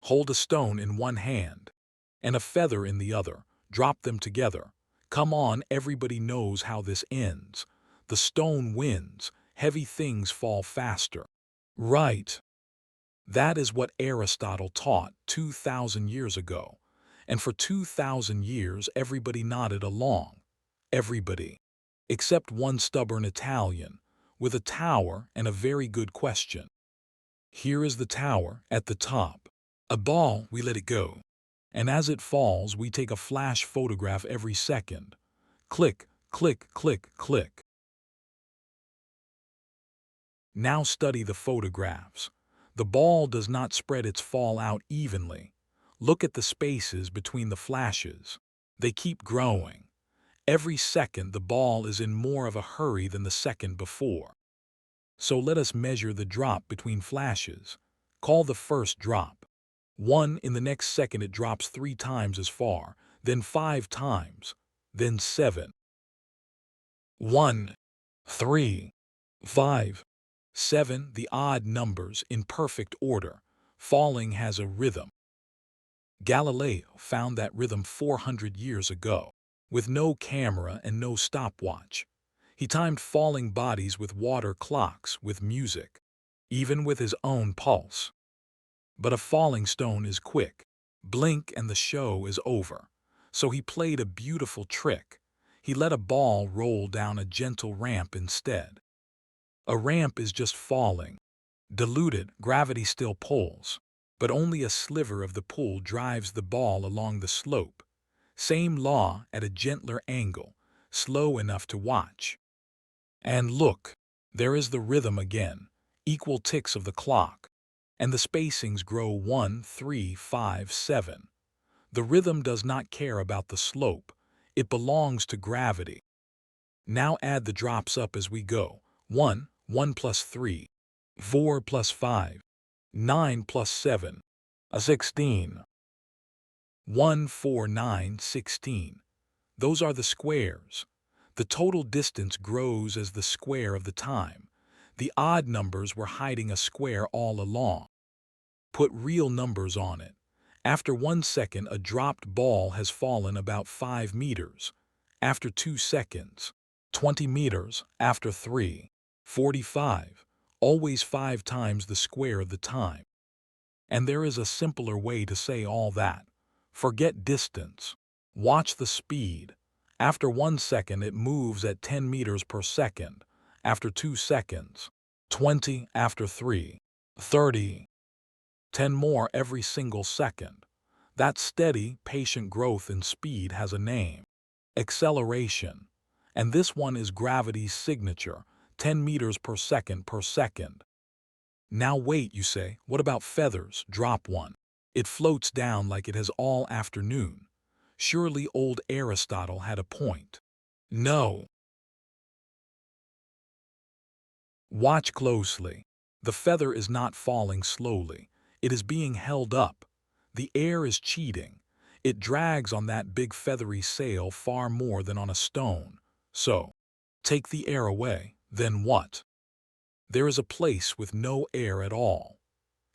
Hold a stone in one hand and a feather in the other. Drop them together. Come on, everybody knows how this ends. The stone wins. Heavy things fall faster. Right. That is what Aristotle taught 2,000 years ago. And for 2,000 years, everybody nodded along. Everybody. Except one stubborn Italian, with a tower and a very good question. Here is the tower at the top. A ball, we let it go. And as it falls, we take a flash photograph every second. Click, click, click, click. Now study the photographs. The ball does not spread its fall out evenly. Look at the spaces between the flashes. They keep growing. Every second the ball is in more of a hurry than the second before. So let us measure the drop between flashes. Call the first drop 1. In the next second it drops 3 times as far, then 5 times, then 7. 1, 3, 5, 7. The odd numbers in perfect order. Falling has a rhythm. Galileo found that rhythm 400 years ago, with no camera and no stopwatch. He timed falling bodies with water clocks, with music, even with his own pulse. But a falling stone is quick. Blink and the show is over. So he played a beautiful trick. He let a ball roll down a gentle ramp instead. A ramp is just falling. Diluted, gravity still pulls, but only a sliver of the pull drives the ball along the slope. Same law at a gentler angle, slow enough to watch. And look, there is the rhythm again, equal ticks of the clock. And the spacings grow 1, 3, 5, 7. The rhythm does not care about the slope. It belongs to gravity. Now add the drops up as we go. 1, 1 plus 3, 4 plus 5, 9 plus 7, 16. 1, 4, 9, 16. Those are the squares. The total distance grows as the square of the time. The odd numbers were hiding a square all along. Put real numbers on it. After 1 second, a dropped ball has fallen about 5 meters. After 2 seconds, 20 meters. After 3, 45. Always 5 times the square of the time. And there is a simpler way to say all that. Forget distance. Watch the speed. After 1 second, it moves at 10 meters per second. After 2 seconds, 20. After 3, 30. 10 more every single second. That steady, patient growth in speed has a name. Acceleration. And this one is gravity's signature, 10 meters per second per second. Now wait, you say, what about feathers? Drop one. It floats down like it has all afternoon. Surely old Aristotle had a point. No. Watch closely. The feather is not falling slowly. It is being held up. The air is cheating. It drags on that big feathery sail far more than on a stone. So, take the air away, then what? There is a place with no air at all.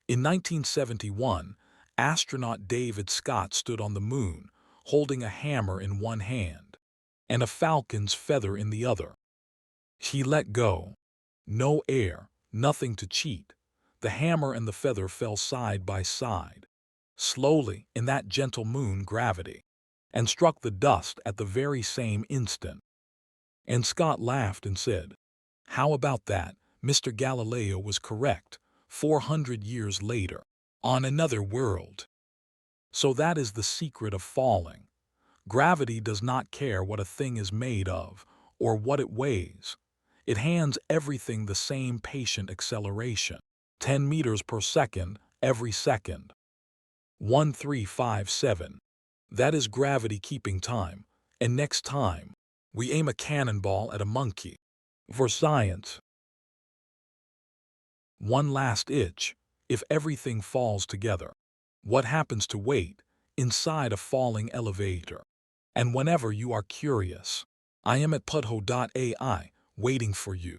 In 1971, astronaut David Scott stood on the moon, holding a hammer in one hand and a falcon's feather in the other. He let go. No air, nothing to cheat. The hammer and the feather fell side by side, slowly in that gentle moon gravity, and struck the dust at the very same instant. And Scott laughed and said, "How about that? Mr. Galileo was correct 400 years later, on another world." So that is the secret of falling. Gravity does not care what a thing is made of or what it weighs. It hands everything the same patient acceleration, 10 meters per second every second. 1357. That is gravity keeping time. And next time, we aim a cannonball at a monkey. For science. One last itch. If everything falls together, what happens to weight inside a falling elevator? And whenever you are curious, I am at padho.ai waiting for you.